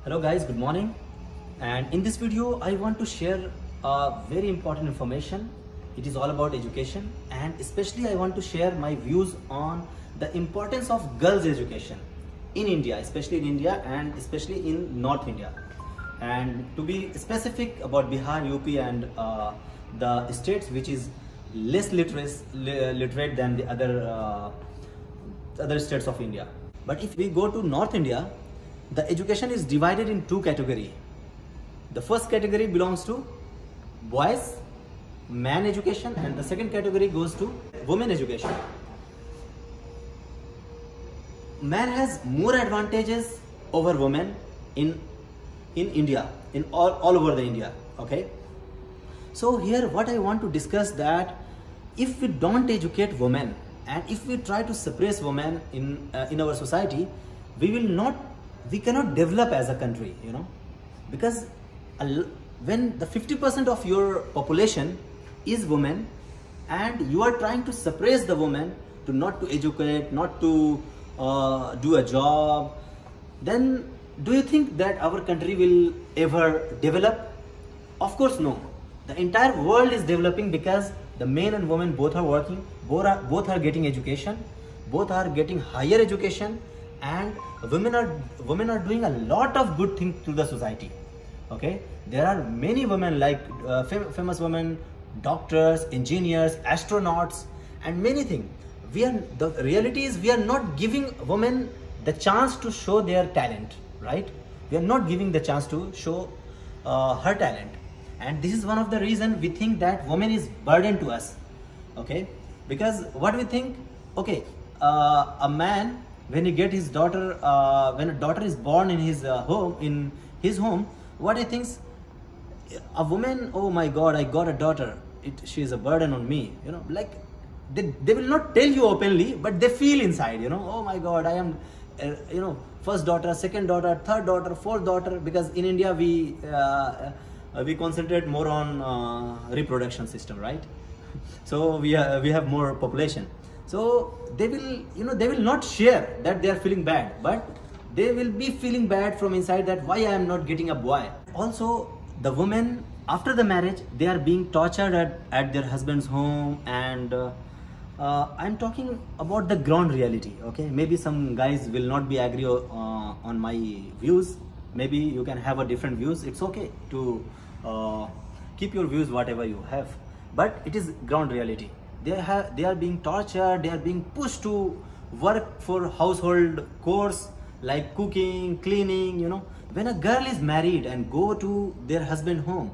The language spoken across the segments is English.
Hello guys, good morning. And in this video I want to share very important information. It is all about education, and especially I want to share my views on the importance of girls education in India, especially in India and especially in North India. And to be specific about Bihar, UP and the states which is less literate than the other states of India. But if we go to North India, the education is divided in two categories. The first category belongs to boys, man education, and the second category goes to women education. Man has more advantages over women in India, in all over the India. Okay. So here what I want to discuss that if we don't educate women and if we try to suppress women in our society, we cannot develop as a country, because when the 50% of your population is women and you are trying to suppress the women to not to educate, not to do a job, then do you think that our country will ever develop? Of course no. The entire world is developing because the men and women both are working, both are getting education, both are getting higher education, and women are doing a lot of good things to the society. Okay, there are many women like famous women, doctors, engineers, astronauts, and many things. The reality is we are not giving women the chance to show their talent, right? We are not giving the chance to show her talent, and this is one of the reasons we think that woman is burden to us. Okay, because what we think, okay, a man, when he get his daughter, when a daughter is born in his home, what he thinks, a woman, oh my God, I got a daughter, she is a burden on me, like they will not tell you openly, but they feel inside, oh my God, I am, first daughter, second daughter, third daughter, fourth daughter, because in India we concentrate more on reproduction system, right? So we have more population. So they will not share that they are feeling bad, but they will be feeling bad from inside that why I am not getting a boy. Also, the women after the marriage, they are being tortured at their husband's home, and I'm talking about the ground reality. Okay, maybe some guys will not be agree on my views. Maybe you can have a different views. It's okay to keep your views whatever you have, but it is ground reality. They are being tortured, they are being pushed to work for household chores like cooking, cleaning, When a girl is married and go to their husband home,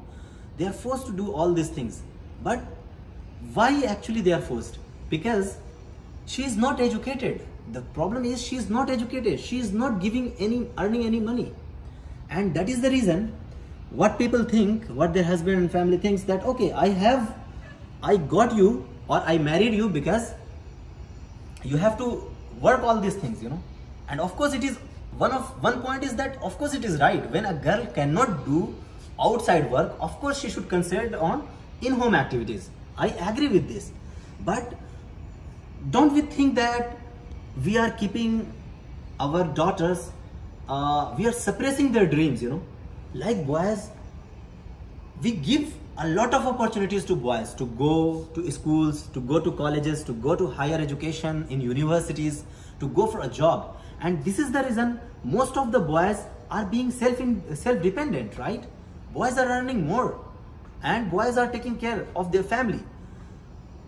they are forced to do all these things. But why actually they are forced? Because she is not educated. The problem is she is not educated. She is not earning any money. And that is the reason what people think, what their husband and family thinks that, okay, I got you, or I married you because you have to work all these things, And of course it is one point is that of course it is right. When a girl cannot do outside work, of course she should concentrate on in-home activities. I agree with this. But don't we think that we are keeping our daughters, we are suppressing their dreams, Like boys, we give a lot of opportunities to boys to go to schools, to go to colleges, to go to higher education in universities, to go for a job. And this is the reason most of the boys are being self-dependent, right? Boys are earning more and boys are taking care of their family.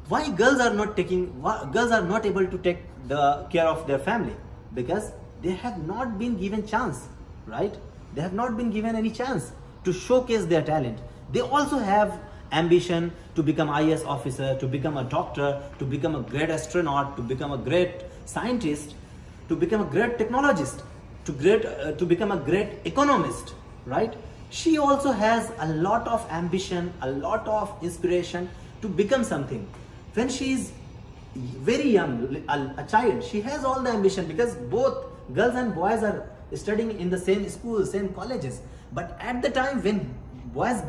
Why girls are not able to take the care of their family? Because they have not been given chance, right? They have not been given any chance to showcase their talent. They also have ambition to become IAS officer, to become a doctor, to become a great astronaut, to become a great scientist, to become a great technologist, to become a great economist, right? She also has a lot of ambition, a lot of inspiration to become something. When she is very young, a child, she has all the ambition because both girls and boys are studying in the same schools, same colleges. But at the time when boys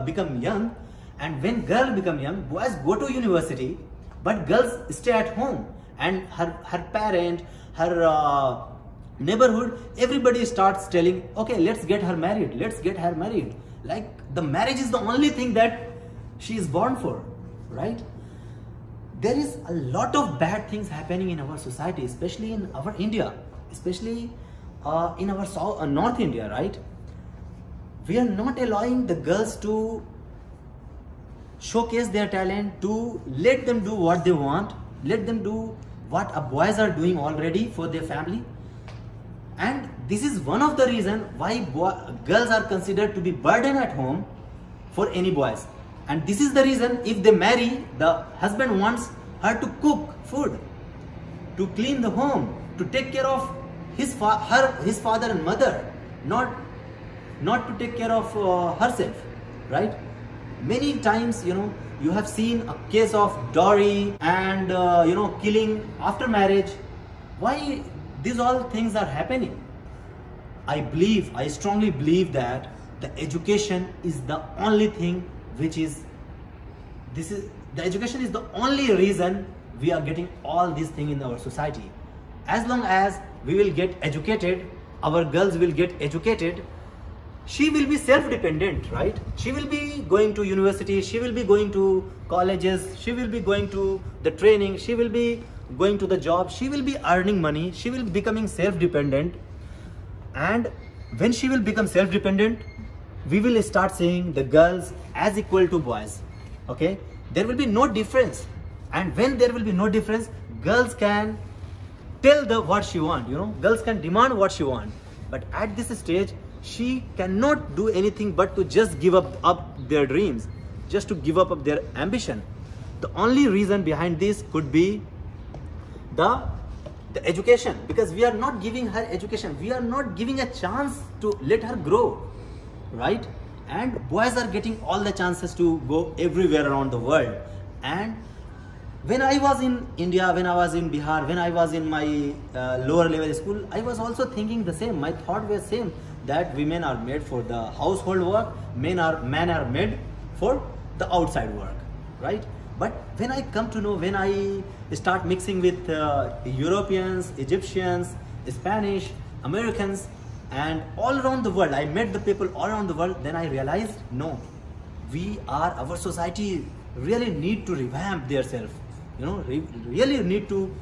become young and when girls become young, boys go to university, but girls stay at home, and her parent, her neighborhood, everybody starts telling, okay, let's get her married, let's get her married. Like the marriage is the only thing that she is born for, right? There is a lot of bad things happening in our society, especially in our India, especially in our North India, right? We are not allowing the girls to showcase their talent, to let them do what they want, let them do what boys are doing already for their family. And this is one of the reasons why girls are considered to be burden at home for any boys. And this is the reason, if they marry, the husband wants her to cook food, to clean the home, to take care of his father and mother, not to take care of herself, right? Many times, you have seen a case of Dory and killing after marriage. Why these all things are happening? I strongly believe that the education is the only thing the education is the only reason we are getting all these things in our society. As long as we will get educated, our girls will get educated, she will be self-dependent, right? She will be going to university, she will be going to colleges, she will be going to the training, she will be going to the job, she will be earning money, she will be becoming self-dependent. And when she will become self-dependent, we will start seeing the girls as equal to boys, okay? There will be no difference. And when there will be no difference, girls can tell what she wants, girls can demand what she wants. But at this stage, she cannot do anything but to just give up their dreams, just to give up their ambition. The only reason behind this could be the education, because we are not giving her education, we are not giving a chance to let her grow, right? And boys are getting all the chances to go everywhere around the world. And when I was in India, when I was in Bihar, when I was in my lower level school, I was also thinking the same. My thought was same, that women are made for the household work, men are made for the outside work, right? But when I come to know, when I start mixing with Europeans, Egyptians, Spanish, Americans, and all around the world, I met the people all around the world, then I realized, no, our society really need to revamp themselves, really need to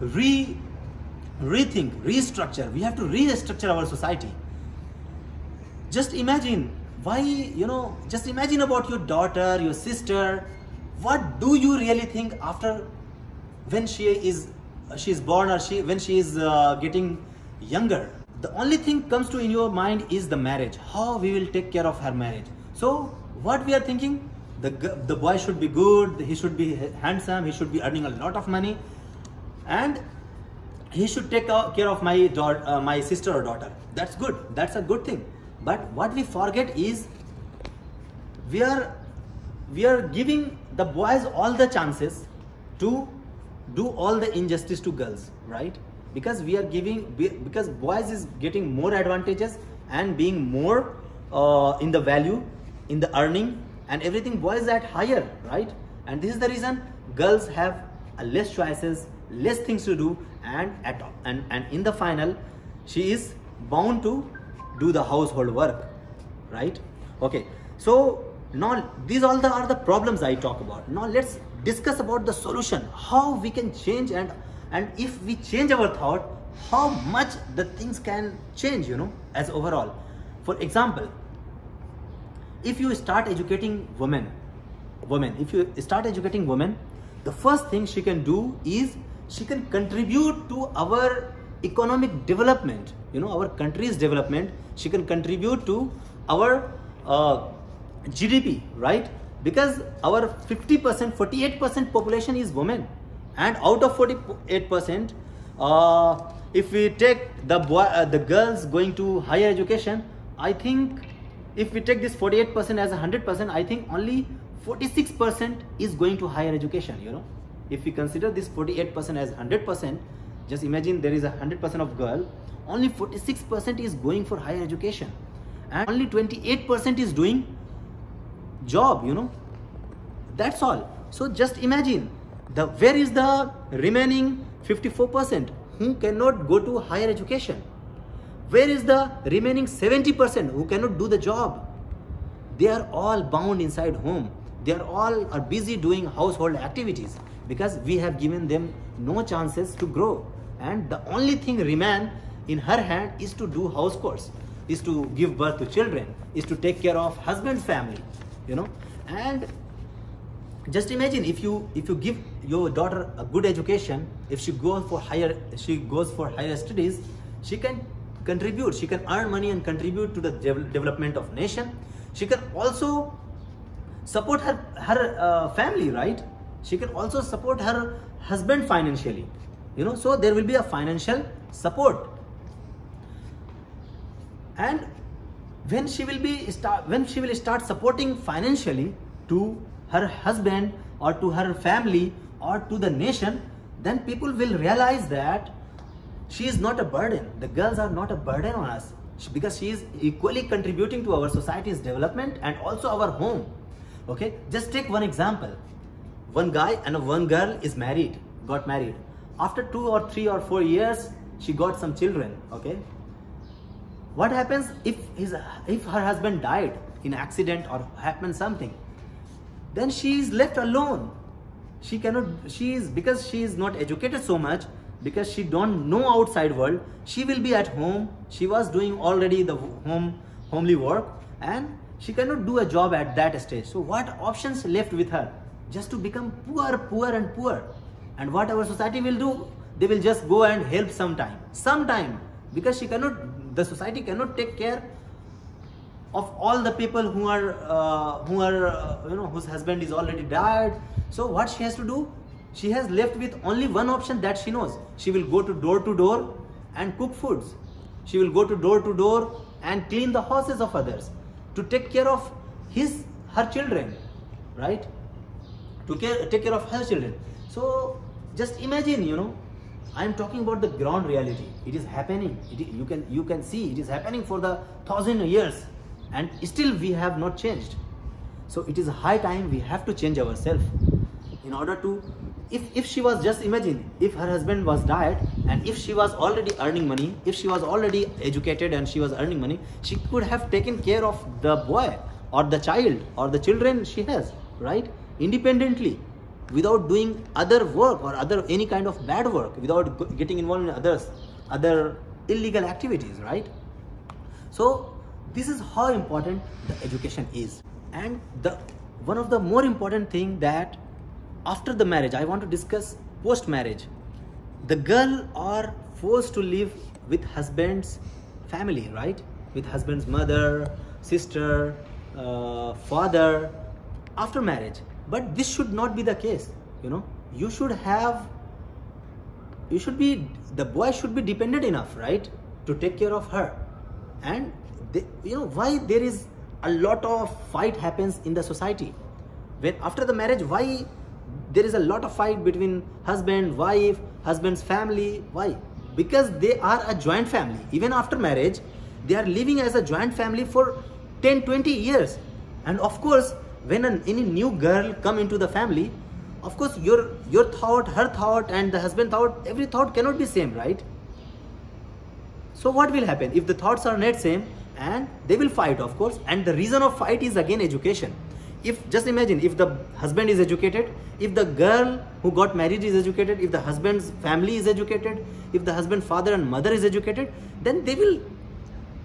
rethink, restructure. We have to restructure our society. Just imagine just imagine about your daughter, your sister. What do you really think after when she is born, or when she is getting younger? The only thing comes to in your mind is the marriage, how we will take care of her marriage. So what we are thinking, the boy should be good, he should be handsome, he should be earning a lot of money, and he should take care of my daughter, my sister or daughter. That's good, that's a good thing. But what we forget is we are giving the boys all the chances to do all the injustice to girls, right? Because because boys is getting more advantages and being more in the value, in the earning and everything, boys at higher, right? And this is the reason girls have less choices, less things to do, and in the final, she is bound to do the household work, right? Okay, so now these all are the problems I talk about. Now let's discuss about the solution, how we can change, and if we change our thought, how much the things can change, as overall. For example, if you start educating women, the first thing she can do is she can contribute to our economic development, our country's development. She can contribute to our GDP, right? Because our 48% population is women, and out of 48%, if we take the girls going to higher education, I think if we take this 48% as 100%, I think only 46% is going to higher education. If we consider this 48% as 100%, just imagine there is 100% of girl, only 46% is going for higher education, and only 28% is doing job, that's all. So just imagine where is the remaining 54% who cannot go to higher education, Where is the remaining 70% who cannot do the job? They are all bound inside home. They are all busy doing household activities because we have given them no chances to grow. And the only thing remain in her hand is to do house chores, is to give birth to children, is to take care of husband's family, you know. And just imagine if you give your daughter a good education, if she goes for higher studies, she can contribute, she can earn money and contribute to the development of nation. She can also support her family, right? She can also support her husband financially, you know. So there will be a financial support. And when she will start supporting financially to her husband or to her family or to the nation, then people will realize that she is not a burden. The girls are not a burden on us, because she is equally contributing to our society's development and also our home. Okay, just take one example. One guy and one girl got married. After 2 or 3 or 4 years, she got some children. Okay, what happens if her husband died in accident or happened something? Then she is left alone. Because she is not educated so much, because she don't know outside world, she will be at home. She was doing already the homely work, and she cannot do a job at that stage. So what options left with her? Just to become poor and poor. And what our society will do? They will just go and help sometime, because the society cannot take care of all the people who are whose husband is already died. So what she has to do? She has left with only one option that she knows. She will go to door and cook foods. She will go to door and clean the houses of others, to take care of her children, right? To take care of her children. So just imagine, you know, I am talking about the ground reality. It is happening. You can see it is happening for the 1,000 years, and still we have not changed. So it is high time we have to change ourselves in order to. If she was, just imagine, if her husband was died and if she was already earning money, if she was already educated and she was earning money, she could have taken care of the boy or the child or the children she has, right? Independently, without doing other work or any kind of bad work, without getting involved in other illegal activities, right? So this is how important the education is. And one of the more important thing that after the marriage, I want to discuss post-marriage. The girl are forced to live with husband's family, right? With husband's mother, sister, father after marriage. But this should not be the case, you know. The boy should be dependent enough, right, to take care of her. And why there is a lot of fight happens in the society. When after the marriage, why there is a lot of fight between husband, wife, husband's family? Why? Because they are a joint family. Even after marriage, they are living as a joint family for 10-20 years. And of course, when any new girl come into the family, of course your thought, her thought, and the husband thought, every thought cannot be same, right? So what will happen if the thoughts are not same? And they will fight, of course. And the reason of fight is again education. Just imagine, if the husband is educated, if the girl who got married is educated, if the husband's family is educated, if the husband, father and mother is educated, then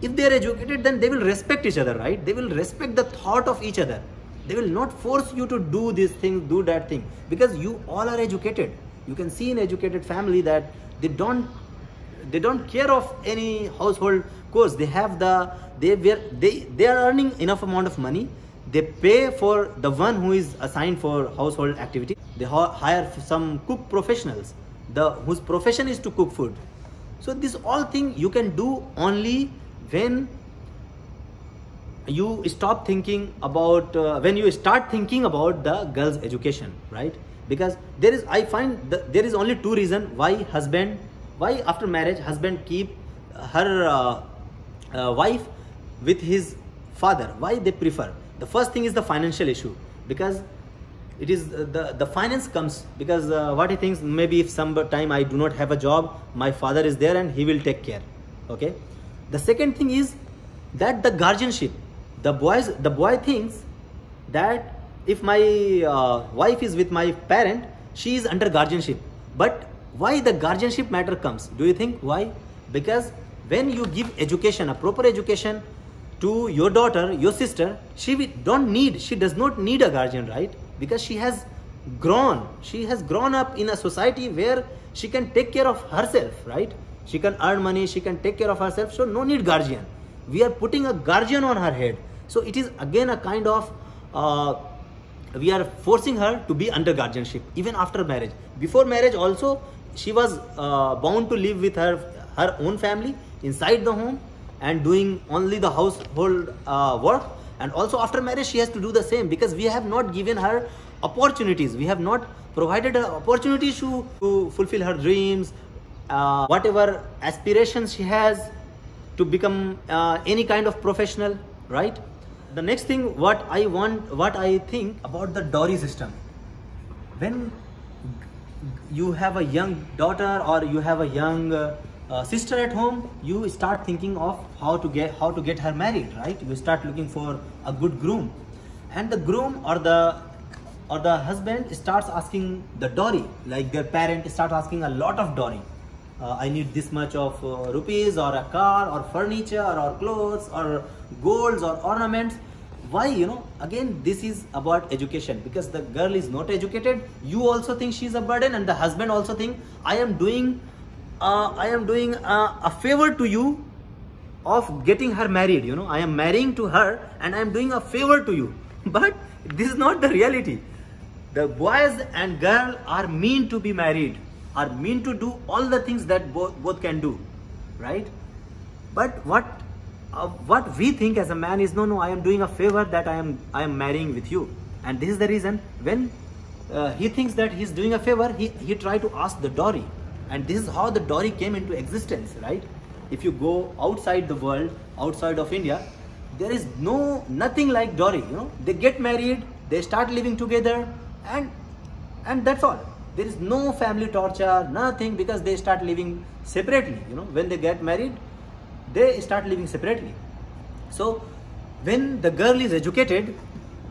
if they are educated, then they will respect each other, right? They will respect the thought of each other. They will not force you to do this thing, do that thing, because you all are educated. You can see in educated family that they don't care of any household chores. They are earning enough amount of money. They pay for the one who is assigned for household activity. They hire some cook professionals, whose profession is to cook food. So this all thing you can do only when you start thinking about the girl's education, right? Because I find there is only two reasons why after marriage husband keep her wife with his father. Why they prefer? The first thing is the financial issue, because it is the finance comes because what he thinks, maybe if some time I do not have a job, my father is there and he will take care. Okay, The second thing is that the guardianship. The boy thinks that if my wife is with my parent, she is under guardianship. But why the guardianship matter comes? Do you think why? Because when you give education, a proper education to your daughter, your sister, she does not need a guardian, right? Because she has grown up in a society where she can take care of herself, right? She can earn money, she can take care of herself, so no need guardian. We are putting a guardian on her head. So it is again a kind of, we are forcing her to be under guardianship, even after marriage. Before marriage also, she was bound to live with her own family inside the home and doing only the household work. And also after marriage, she has to do the same, because we have not given her opportunities. We have not provided her opportunities to fulfill her dreams, whatever aspirations she has, to become any kind of professional, right? The next thing, what I think about the dowry system. When you have a young daughter or you have a young sister at home, you start thinking of how to get her married, right? You start looking for a good groom, and the groom or the husband starts asking the dowry. Like their parent start asking a lot of dowry. I need this much of rupees, or a car, or furniture, or clothes, or golds, or ornaments. Why? Again, this is about education, because the girl is not educated. You also think she's a burden, and the husband also think, I am doing a favor to you of getting her married. I am marrying to her and I am doing a favor to you. But this is not the reality. The boys and girl are meant to be married, are meant to do all the things that both can do, right? But what we think as a man is, no, I am doing a favor, that I am marrying with you. And this is the reason when he thinks that he's doing a favor, he try to ask the dowry. And this is how the dowry came into existence, right? If you go outside the world, outside of India, there is nothing like dowry. They get married, they start living together, and that's all. There is no family torture, nothing, because they start living separately. When they get married, they start living separately. So when the girl is educated,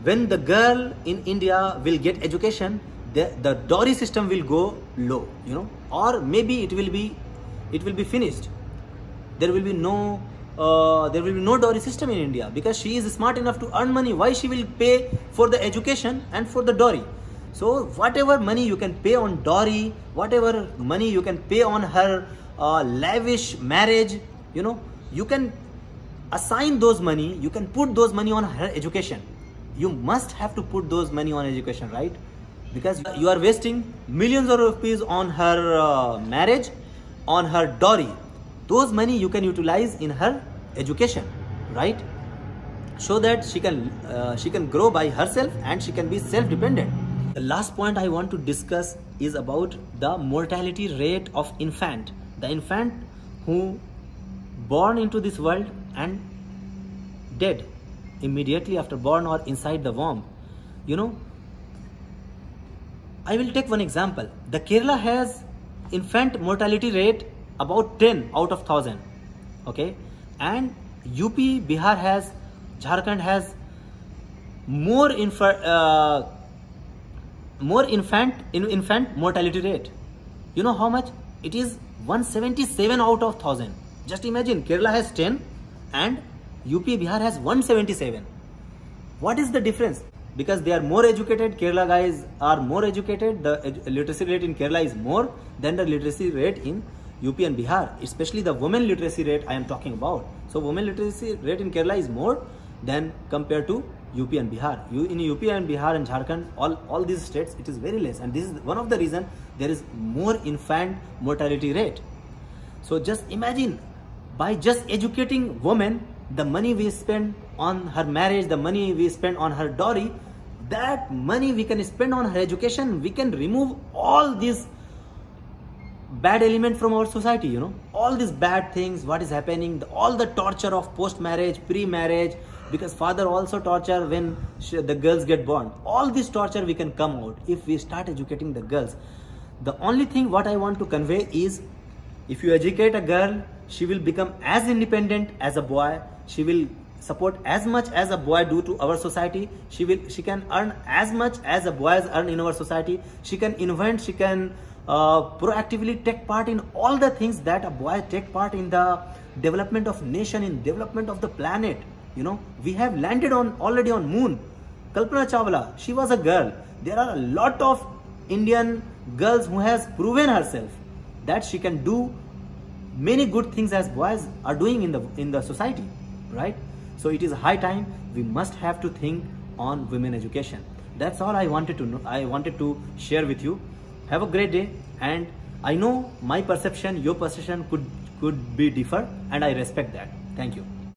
when the girl in India will get education, the dowry system will go low, or maybe it will be finished. There will be no dowry system in India, because she is smart enough to earn money. Why she will pay for the education and for the dowry? So whatever money you can pay on dowry, whatever money you can pay on her lavish marriage, you can assign those money, you can put those money on her education. You must have to put those money on education, right? Because you are wasting millions of rupees on her marriage, on her dowry. Those money you can utilize in her education, right? So that she can grow by herself and she can be self-dependent. The last point I want to discuss is about the mortality rate of infant. The infant who born into this world and dead immediately after born or inside the womb. I will take one example. The Kerala has infant mortality rate about 10 out of 1,000. Okay, and UP, Bihar has, Jharkhand has more infant mortality rate. You know how much? It is 177 out of 1,000. Just imagine, Kerala has 10 and UP, Bihar has 177. What is the difference? Because they are more educated. Kerala guys are more educated. The literacy rate in Kerala is more than the literacy rate in UP and Bihar, especially the women literacy rate I am talking about. So women literacy rate in Kerala is more than compared to UP and Bihar. In UP and Bihar and Jharkhand, all these states, it is very less. And this is one of the reasons there is more infant mortality rate. So just imagine, by just educating women, the money we spend on her marriage, the money we spend on her dowry, that money we can spend on her education, we can remove all these bad element from our society, all these bad things, what is happening, all the torture of post-marriage, pre-marriage, because father also torture when the girls get born. All this torture we can come out if we start educating the girls. The only thing what I want to convey is, if you educate a girl, she will become as independent as a boy. She will support as much as a boy do to our society. She can earn as much as a boys earn in our society. She can invent, she can proactively take part in all the things that a boy take part in the development of nation, in development of the planet. You know, we have landed already on moon. Kalpana Chawla, she was a girl. There are a lot of Indian girls who has proven herself that she can do many good things as boys are doing in the society, right? So it is high time we must have to think on women education. That's all I wanted to know. I wanted to share with you. Have a great day, and I know my perception, your perception could be differ, and I respect that. Thank you.